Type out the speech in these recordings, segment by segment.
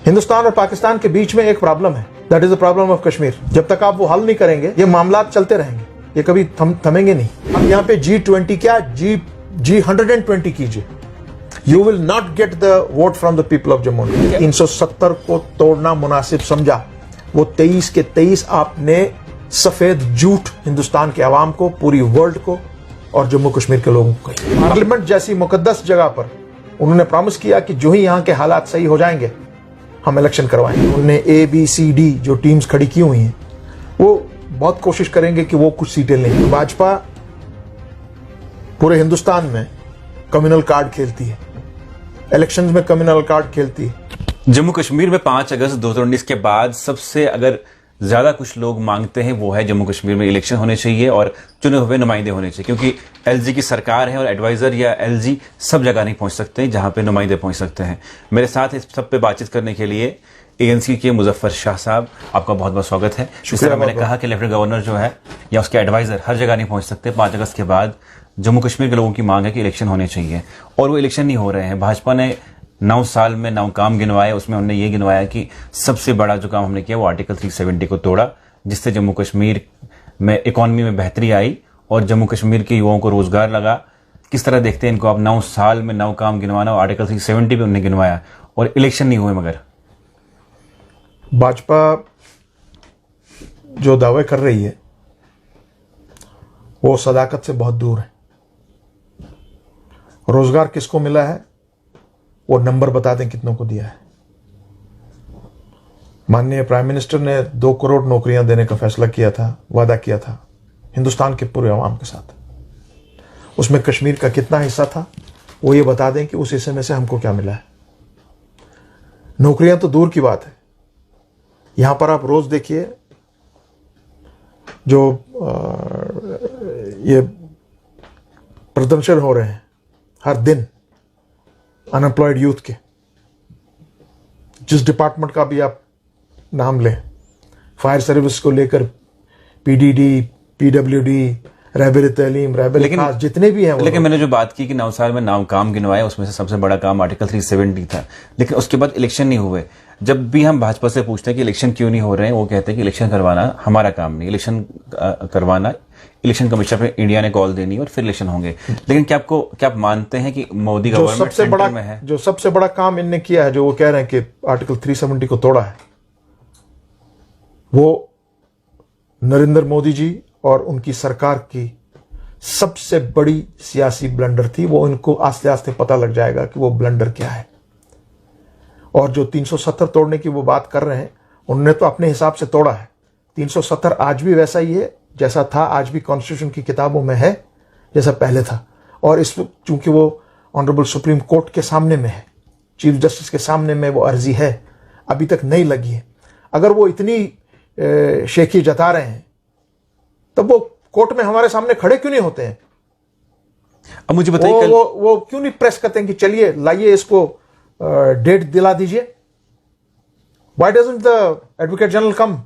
हिंदुस्तान और पाकिस्तान के बीच में एक प्रॉब्लम है, that is the problem of Kashmir. जब तक आप वो हल नहीं करेंगे ये मामला चलते रहेंगे, ये कभी थमेंगे नहीं। अब यहाँ पे G20 क्या G120 कीजिए, you will not get the vote from the people of Jammu. 370 को तोड़ना मुनासिब समझा, वो 23 के 23 आपने सफेद झूठ हिंदुस्तान के अवाम को, पूरी वर्ल्ड को और जम्मू कश्मीर के लोगों को। पार्लियामेंट जैसी मुकद्दस जगह पर उन्होंने प्रॉमिस किया कि जो ही यहाँ के हालात सही हो जाएंगे हम इलेक्शन करवाएंगे। उन्होंने ABCD जो टीम्स खड़ी की हुई हैं वो बहुत कोशिश करेंगे कि वो कुछ सीटें लें। भाजपा पूरे हिंदुस्तान में कम्युनल कार्ड खेलती है, इलेक्शंस में कम्युनल कार्ड खेलती है। जम्मू कश्मीर में 5 अगस्त 2019 के बाद सबसे अगर ज्यादा कुछ लोग मांगते हैं वो है जम्मू कश्मीर में इलेक्शन होने चाहिए और चुने हुए नुमाइंदे होने चाहिए, क्योंकि LG की सरकार है और एडवाइजर या LG सब जगह नहीं पहुंच सकते जहां पे नुमाइंदे पहुंच सकते हैं। मेरे साथ इस सब पे बातचीत करने के लिए ANC के मुजफ्फर शाह साहब, आपका बहुत बहुत स्वागत है। जिस तरह मैंने कहा कि लेफ्टिनेंट गवर्नर जो है या उसके एडवाइजर हर जगह नहीं पहुंच सकते, 5 अगस्त के बाद जम्मू कश्मीर के लोगों की मांग है कि इलेक्शन होने चाहिए और वो इलेक्शन नहीं हो रहे हैं। भाजपा ने 9 साल में 9 काम गिनवाए, उसमें हमने ये गिनवाया कि सबसे बड़ा जो काम हमने किया वो आर्टिकल 370 को तोड़ा, जिससे जम्मू कश्मीर में इकोनॉमी में बेहतरी आई और जम्मू कश्मीर के युवाओं को रोजगार लगा। किस तरह देखते हैं इनको? आप 9 साल में 9 काम गिनवाना और आर्टिकल 370 पे उन्हें गिनवाया और इलेक्शन नहीं हुए। मगर भाजपा जो दावे कर रही है वो सदाकत से बहुत दूर है। रोजगार किसको मिला है वो नंबर बता दें कितनों को दिया है। माननीय प्राइम मिनिस्टर ने 2 करोड़ नौकरियां देने का फैसला किया था, वादा किया था हिंदुस्तान के पूरे अवाम के साथ। उसमें कश्मीर का कितना हिस्सा था वो ये बता दें कि उस हिस्से में से हमको क्या मिला है। नौकरियां तो दूर की बात है, यहां पर आप रोज देखिए जो ये प्रदर्शन हो रहे हैं हर दिन अनएम्प्लॉयड यूथ के, जिस डिपार्टमेंट का भी आप नाम लें, फायर सर्विस को लेकर PDD, PWD, रहबर तलीम, रहबर खास, जितने भी हैं। लेकिन मैंने जो बात की कि 9 साल में 9 काम गिनवाए, उसमें से सबसे बड़ा काम आर्टिकल 370 था, लेकिन उसके बाद इलेक्शन नहीं हुए। जब भी हम भाजपा से पूछते हैं कि इलेक्शन क्यों नहीं हो रहे हैं, वो कहते हैं कि इलेक्शन करवाना हमारा काम नहीं, इलेक्शन करवाना इलेक्शन कमीशन पे इंडिया ने कॉल देनी और फिर इलेक्शन होंगे। लेकिन क्या आप मानते हैं कि मोदी गवर्नमेंट सेंटर में है? जो सबसे बड़ा काम इनने किया है, जो वो कह रहे हैं कि आर्टिकल 370 को तोड़ा है, वो नरेंद्र मोदी जी और उनकी सरकार की सबसे बड़ी सियासी ब्लंडर थी। वो इनको आस्ते आस्ते पता लग जाएगा कि वो ब्लंडर क्या है। और जो 370 तोड़ने की वो बात कर रहे हैं, उन्होंने तो अपने हिसाब से तोड़ा है। 370 आज भी वैसा ही है जैसा था, आज भी कॉन्स्टिट्यूशन की किताबों में है जैसा पहले था। और इस चूंकि वो ऑनरेबल सुप्रीम कोर्ट के सामने में है, चीफ जस्टिस के सामने में वो अर्जी है, अभी तक नहीं लगी है। अगर वो इतनी शेखी जता रहे हैं तब वो कोर्ट में हमारे सामने खड़े क्यों नहीं होते हैं? अब मुझे बताइए, वो क्यों नहीं प्रेस करते हैं कि चलिए लाइए इसको डेट दिला दीजिए? Why doesn't the advocate general come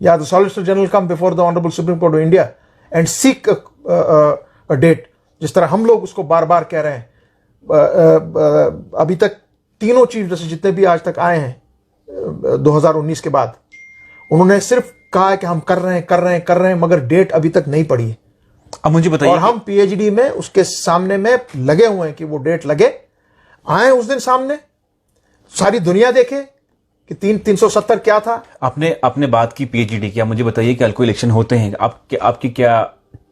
या the solicitor general come before the honourable supreme court of India and seek a date, जिस तरह हम लोग उसको बार बार कह रहे हैं। अभी तक तीनों चीफ जस्टिस जितने भी आज तक आए हैं 2019 के बाद, उन्होंने सिर्फ कहा है कि हम कर रहे हैं, मगर डेट अभी तक नहीं पड़ी है। अब मुझे बताइए, और हम PhD में उसके सामने में लगे हुए हैं कि वो डेट लगे, आए उस दिन सामने, सारी दुनिया देखे कि 370 क्या था। आपने बात की PhD की। मुझे बताइए कि कल को इलेक्शन होते हैं, आपकी क्या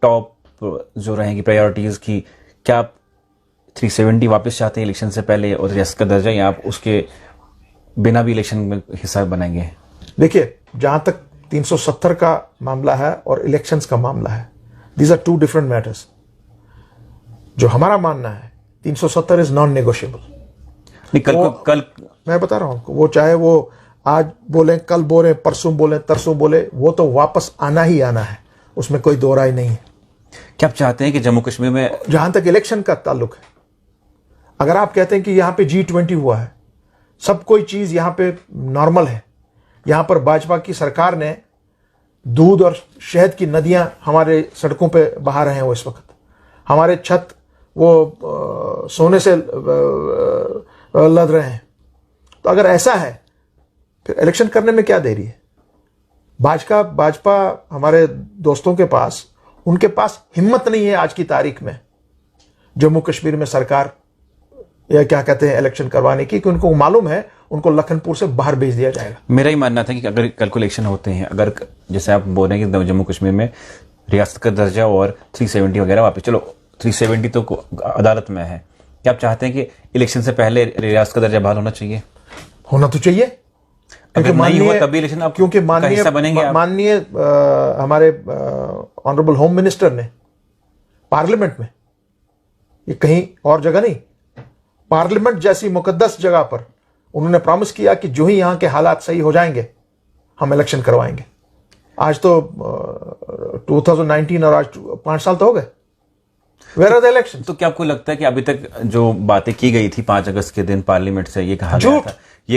टॉप जो रहेंगी प्रायोरिटीज की? क्या आप 370 वापस चाहते हैं इलेक्शन से पहले और रियासत का दर्जा, या आप उसके बिना भी इलेक्शन में हिस्सा बनेंगे? देखिए, जहां तक 370 का मामला है और इलेक्शंस का मामला है, दीज आर 2 डिफरेंट मैटर्स। जो हमारा मानना है 370 इज नॉन नेगोशिएबल। कल मैं बता रहा हूं आपको, वो चाहे वो आज बोले, कल बोले, परसों बोले, तरसों बोले, वो तो वापस आना ही आना है, उसमें कोई दो राय नहीं है। क्या आप चाहते हैं कि जम्मू कश्मीर में, जहां तक इलेक्शन का ताल्लुक है, अगर आप कहते हैं कि यहां पे G20 हुआ है, सब कोई चीज यहां पे नॉर्मल है, यहां पर भाजपा की सरकार ने दूध और शहद की नदियां हमारे सड़कों पे बहा रहे हैं, वो इस वक्त हमारे छत वो सोने से लद रहे हैं, तो अगर ऐसा है फिर इलेक्शन करने में क्या देरी है? भाजपा हमारे दोस्तों के पास, उनके पास हिम्मत नहीं है आज की तारीख में जम्मू कश्मीर में सरकार या क्या कहते हैं इलेक्शन करवाने की, कि उनको मालूम है उनको लखनपुर से बाहर भेज दिया जाएगा। मेरा ही मानना था कि अगर कैलकुलेशन होते हैं, अगर जैसे आप बोल रहे हैं कि जम्मू कश्मीर में रियासत का दर्जा और 370 वगैरह वापस, चलो 370 तो अदालत में है, क्या आप चाहते हैं कि इलेक्शन से पहले रियासत का दर्जा बहाल होना चाहिए? होना तो चाहिए, अगर नहीं हुआ तभी इलेक्शन आप क्योंकि माननीय हमारे ऑनरेबल होम मिनिस्टर ने पार्लियामेंट में, ये कहीं और जगह नहीं, पार्लियामेंट जैसी मुकद्दस जगह पर उन्होंने प्रॉमिस किया कि जो ही यहां के हालात सही हो जाएंगे हम इलेक्शन करवाएंगे। आज तो 2019 और आज 5 साल तो हो गए। Where are the election? तो क्या आपको लगता है कि अभी तक जो बातें की गई थी 5 अगस्त के दिन पार्लियामेंट से, ये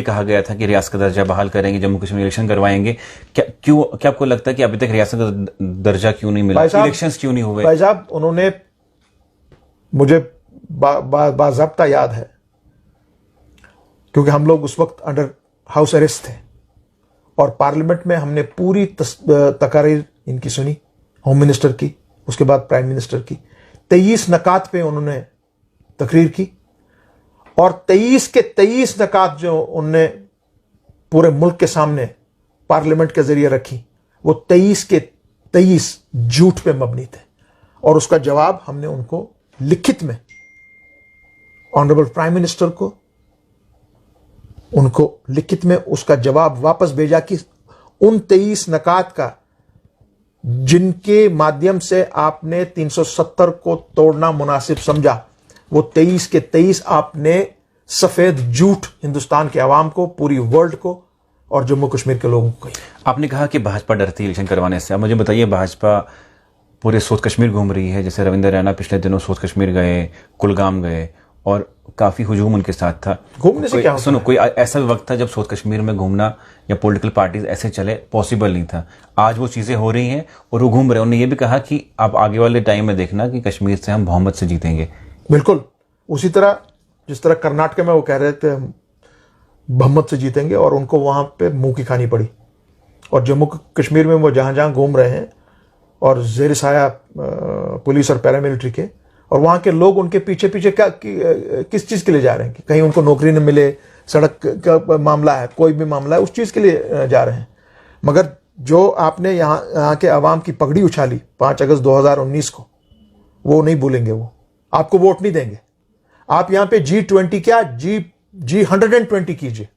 कहा गया था कि रियासत का दर्जा बहाल करेंगे, जम्मू कश्मीर इलेक्शन करवाएंगे, क्या आपको लगता है कि अभी तक रियासत का दर्जा क्यों नहीं मिला? इलेक्शंस क्यों नहीं हुए? भाई साहब, उन्होंने, मुझे बाज़ाब्ता याद है क्योंकि हम लोग उस वक्त अंडर हाउस अरेस्ट थे और पार्लियामेंट में हमने पूरी तकारीर इनकी सुनी, होम मिनिस्टर की, उसके बाद प्राइम मिनिस्टर की। 23 नकात पे उन्होंने तकरीर की और 23 के 23 नकात जो उनने पूरे मुल्क के सामने पार्लियामेंट के जरिए रखी, वो 23 के 23 झूठ पे मबनी थे और उसका जवाब हमने उनको लिखित में, ऑनरेबल प्राइम मिनिस्टर को, उनको लिखित में उसका जवाब वापस भेजा कि उन 23 नकात का जिनके माध्यम से आपने 370 को तोड़ना मुनासिब समझा, वो 23 के 23 आपने सफेद झूठ हिंदुस्तान के अवाम को, पूरी वर्ल्ड को और जम्मू कश्मीर के लोगों को कही। आपने कहा कि भाजपा डरती है इलेक्शन करवाने से। अब मुझे बताइए, भाजपा पूरे साउथ कश्मीर घूम रही है, जैसे रविंदर रैना पिछले दिनों साउथ कश्मीर गए, कुलगाम गए और काफी हुजूम उनके साथ था। घूमने से क्या होता सुनो, कोई ऐसा वक्त था जब साउथ कश्मीर में घूमना या पॉलिटिकल पार्टीज ऐसे चले पॉसिबल नहीं था। आज वो चीजें हो रही हैं और वो घूम रहे हैं। उन्होंने ये भी कहा कि आप आगे वाले टाइम में देखना कि कश्मीर से हम बहुमत से जीतेंगे। बिल्कुल उसी तरह जिस तरह कर्नाटक में वो कह रहे थे हम बहुमत से जीतेंगे और उनको वहां पे मुंह की खानी पड़ी। और जम्मू कश्मीर में वो जहां जहां घूम रहे हैं और जेर साया पुलिस और पैरामिलिट्री के, और वहां के लोग उनके पीछे पीछे किस चीज के लिए जा रहे हैं कि कहीं उनको नौकरी न मिले, सड़क का मामला है, कोई भी मामला है, उस चीज के लिए जा रहे हैं। मगर जो आपने यहाँ के अवाम की पगड़ी उछाली 5 अगस्त 2019 को, वो नहीं भूलेंगे। वो आपको वोट नहीं देंगे। आप यहाँ पे G20 क्या G120 कीजिए,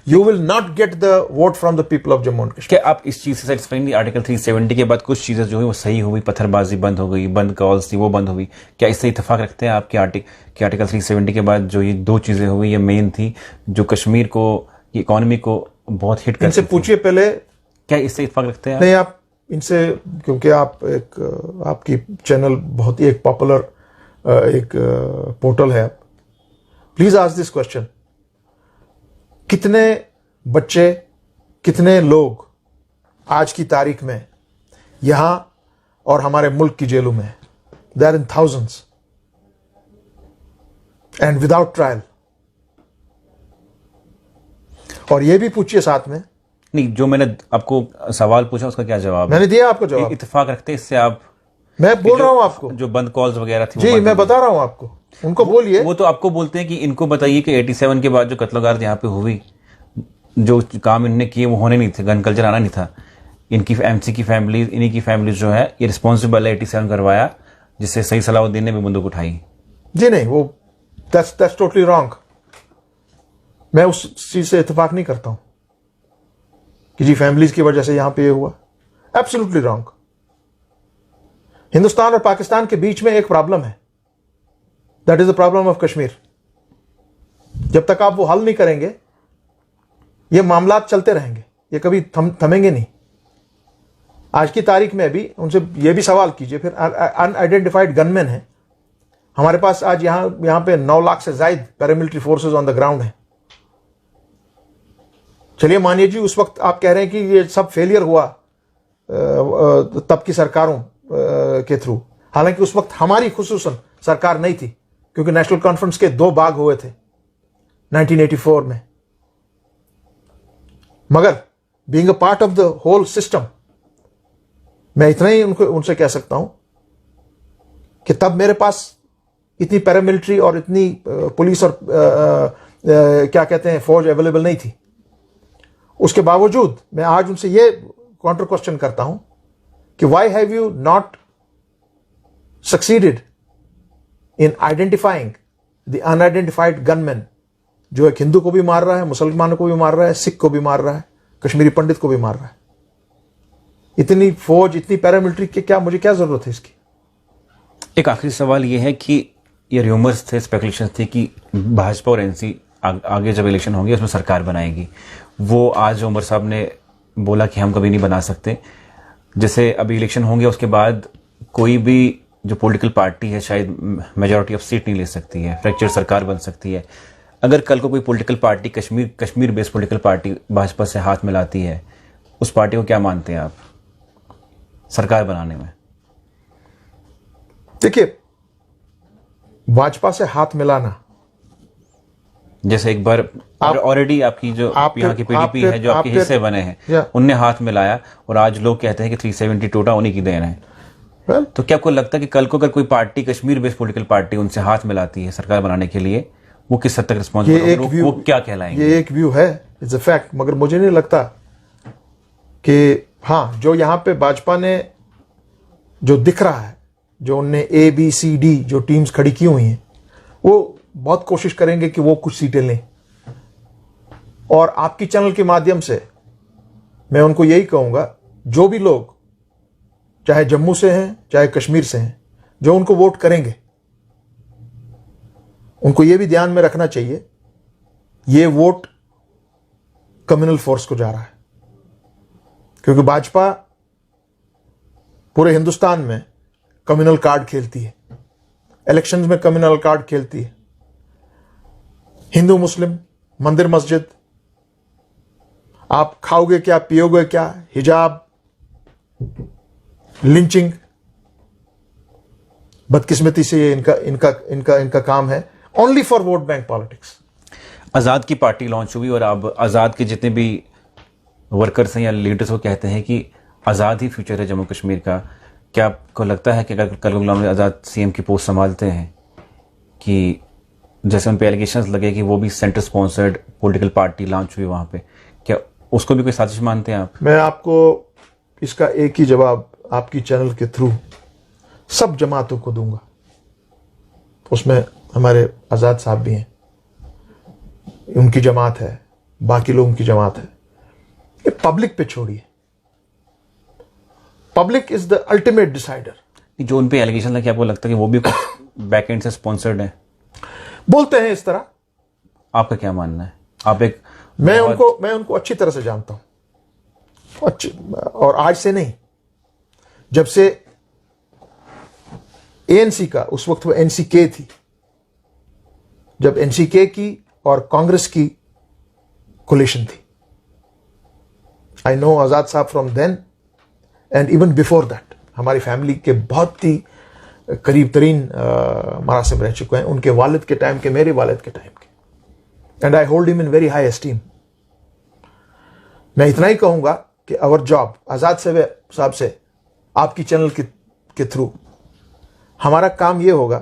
you will not get the vote from the people of Jammu and Kashmir. क्या आप इस चीज से सेटिस्फाइड नहीं? आर्टिकल 370 के बाद कुछ चीजें जो है वो सही हुई, पत्थरबाजी बंद हो गई, बंद कॉल्स थी वो बंद हो गई। क्या इससे इत्तेफाक रखते हैं आपके आर्टिकल 370 के बाद जो ये 2 चीजें हुई, ये मेन थी जो कश्मीर को, इकोनॉमी को बहुत हिट कर? इनसे पूछिए पहले, क्या इससे इत्तेफाक रखते हैं? नहीं, आप इनसे, क्योंकि आपकी चैनल बहुत ही एक पॉपुलर एक पोर्टल है, प्लीज आस्क दिस क्वेश्चन, कितने बच्चे, कितने लोग आज की तारीख में यहां और हमारे मुल्क की जेलों में? They are in thousands and without trial. और यह भी पूछिए साथ में, नहीं, जो मैंने आपको सवाल पूछा उसका क्या जवाब? मैंने दिया आपको जवाब। इत्तेफाक रखते हैं इससे आप? मैं बोल रहा हूं आपको, जो बंद कॉल्स वगैरह थी जी मैं बता रहा हूं आपको, उनको बोलिए। वो तो आपको बोलते हैं कि इनको बताइए कि 87 के बाद जो कत्लोगार्द यहाँ पे हुई, जो काम इनने किए वो होने नहीं थे, गन कल्चर आना नहीं था। इनकी एमसी की फैमिली, इन्हीं की फैमिली जो है ये रिस्पॉन्सिबल है 87 करवाया, जिससे सही सलाहुद्दीन ने भी बंदूक उठाई। जी नहीं, वो दैट्स टोटली रॉन्ग। मैं उस चीज से इत्तेफाक नहीं करता हूं कि जी फैमिलीज की वजह से यहां पे ये हुआ। Absolutely wrong. हिंदुस्तान और पाकिस्तान के बीच में एक प्रॉब्लम है, that is the problem of Kashmir. जब तक आप वो हल नहीं करेंगे ये मामलात चलते रहेंगे, ये कभी थमेंगे नहीं। आज की तारीख में भी उनसे ये भी सवाल कीजिए, फिर अनआइडेंटिफाइड गनमैन है हमारे पास आज यहां पे 9 लाख से ज्यादा paramilitary forces on the ground है। चलिए मानिए जी उस वक्त आप कह रहे हैं कि ये सब फेलियर हुआ तब की सरकारों के थ्रू, हालांकि उस वक्त हमारी खुसूसन सरकार नहीं थी, क्योंकि नेशनल कॉन्फ्रेंस के 2 भाग हुए थे 1984 में। मगर being a part of the whole system, मैं इतना ही उनसे कह सकता हूं कि तब मेरे पास इतनी पैरामिलिट्री और इतनी पुलिस और क्या कहते हैं फौज अवेलेबल नहीं थी। उसके बावजूद मैं आज उनसे ये काउंटर क्वेश्चन करता हूं कि why have you not succeeded in identifying the unidentified gunman, जो एक हिंदू को भी मार रहा है, मुसलमानों को भी मार रहा है, सिख को भी मार रहा है, कश्मीरी पंडित को भी मार रहा है। इतनी फौज, इतनी पैरामिलिट्री की क्या, मुझे क्या जरूरत है इसकी? एक आखिरी सवाल ये है कि ये र्यूमर्स थे, स्पेकुलेशन थी कि भाजपा और एनसी आगे जब इलेक्शन होंगे उसमें सरकार बनाएगी। वो आज उमर साहब ने बोला कि हम कभी नहीं बना सकते। जैसे अभी इलेक्शन होंगे उसके बाद कोई भी जो पॉलिटिकल पार्टी है शायद मेजॉरिटी ऑफ सीट नहीं ले सकती है, फ्रैक्चर सरकार बन सकती है। अगर कल को कोई political party Kashmir based political party Bhajpa से हाथ मिलाती है, उस पार्टी को क्या मानते हैं आप सरकार बनाने में? देखिए, भाजपा से हाथ मिलाना, जैसे एक बार ऑलरेडी आपकी जो यहाँ की पीडीपी है जो आपके हिस्से बने हैं, उनने हाथ मिलाया और आज लोग कहते हैं कि 370 टोटा उन्हीं की देन है। तो क्या आपको लगता है कि कल को अगर कोई party Kashmir based political party उनसे हाथ मिलाती है सरकार बनाने के लिए, वो किस हद तक रिस्पॉन्सिबल, वो क्या कहलाएंगे? ये एक व्यू है, इट्स अ फैक्ट, मगर मुझे नहीं लगता कि हाँ, जो यहां पे भाजपा ने जो दिख रहा है, जो उनने ABCD जो टीम्स खड़ी की हुई हैं, वो बहुत कोशिश करेंगे कि वो कुछ सीटें लें। और आपकी चैनल के माध्यम से मैं उनको यही कहूंगा, जो भी लोग चाहे जम्मू से हैं चाहे कश्मीर से हैं, जो उनको वोट करेंगे, उनको यह भी ध्यान में रखना चाहिए ये वोट कम्युनल फोर्स को जा रहा है। क्योंकि भाजपा पूरे हिंदुस्तान में कम्युनल कार्ड खेलती है, इलेक्शंस में कम्युनल कार्ड खेलती है। हिंदू मुस्लिम, मंदिर मस्जिद, आप खाओगे क्या, पियोगे क्या, हिजाब, लिंचिंग, बदकिस्मती से ये इनका काम है, only for vote bank politics. Azad की पार्टी लॉन्च हुई और अब आज़ाद के जितने भी वर्कर्स हैं या लीडर्स वो कहते हैं कि आज़ाद ही फ्यूचर है जम्मू कश्मीर का। क्या आपको लगता है कि अगर कल गुलाम आज़ाद सीएम की पोस्ट संभालते हैं कि जैसे उन पे एलिगेशंस लगे कि वो भी centre sponsored political party launch हुई वहां पे, क्या उसको भी कोई साजिश मानते हैं आप? मैं आपको इसका एक ही जवाब आपकी चैनल के थ्रू सब जमातों को दूंगा, उसमें हमारे आज़ाद साहब भी हैं, उनकी जमात है, बाकी लोगों की जमात है। ये पब्लिक पे छोड़िए, public is the ultimate decider. जो उन पे एलिगेशन लगे, आपको लगता है कि वो भी बैक एंड से स्पॉन्सर्ड है? बोलते हैं इस तरह। आपका क्या मानना है? आप एक मैं उनको अच्छी तरह से जानता हूं, और आज से नहीं, जब से ANC का, उस वक्त वो NCK थी, जब NCK की और कांग्रेस की कोलिशन थी। आई नो आजाद साहब from then and even before that. हमारी फैमिली के बहुत ही करीब तरीन मरासिम रह चुके हैं, उनके वालिद के टाइम के, मेरे वालिद के टाइम के, and I hold him in very high esteem. मैं इतना ही कहूंगा कि आवर जॉब, आजाद साहब से आपकी चैनल के थ्रू हमारा काम यह होगा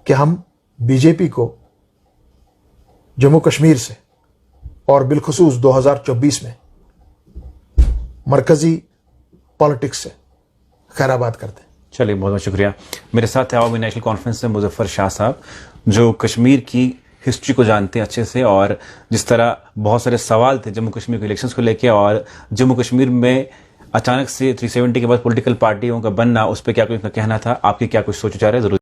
कि हम बीजेपी को जम्मू कश्मीर से और बिलखुसूस 2024 में मरकजी पॉलिटिक्स से खैराबाद करते हैं। चलिए, बहुत बहुत शुक्रिया। मेरे साथ है अवामी नेशनल कॉन्फ्रेंस से मुजफ्फर शाह साहब, जो कश्मीर की हिस्ट्री को जानते हैं अच्छे से, और जिस तरह बहुत सारे सवाल थे जम्मू कश्मीर के इलेक्शंस को लेकर, और जम्मू कश्मीर में अचानक से 370 के बाद पॉलिटिकल पार्टियों का बनना, उस पर क्या कुछ कहना था, आपकी क्या कुछ सोच विचार है, जरूर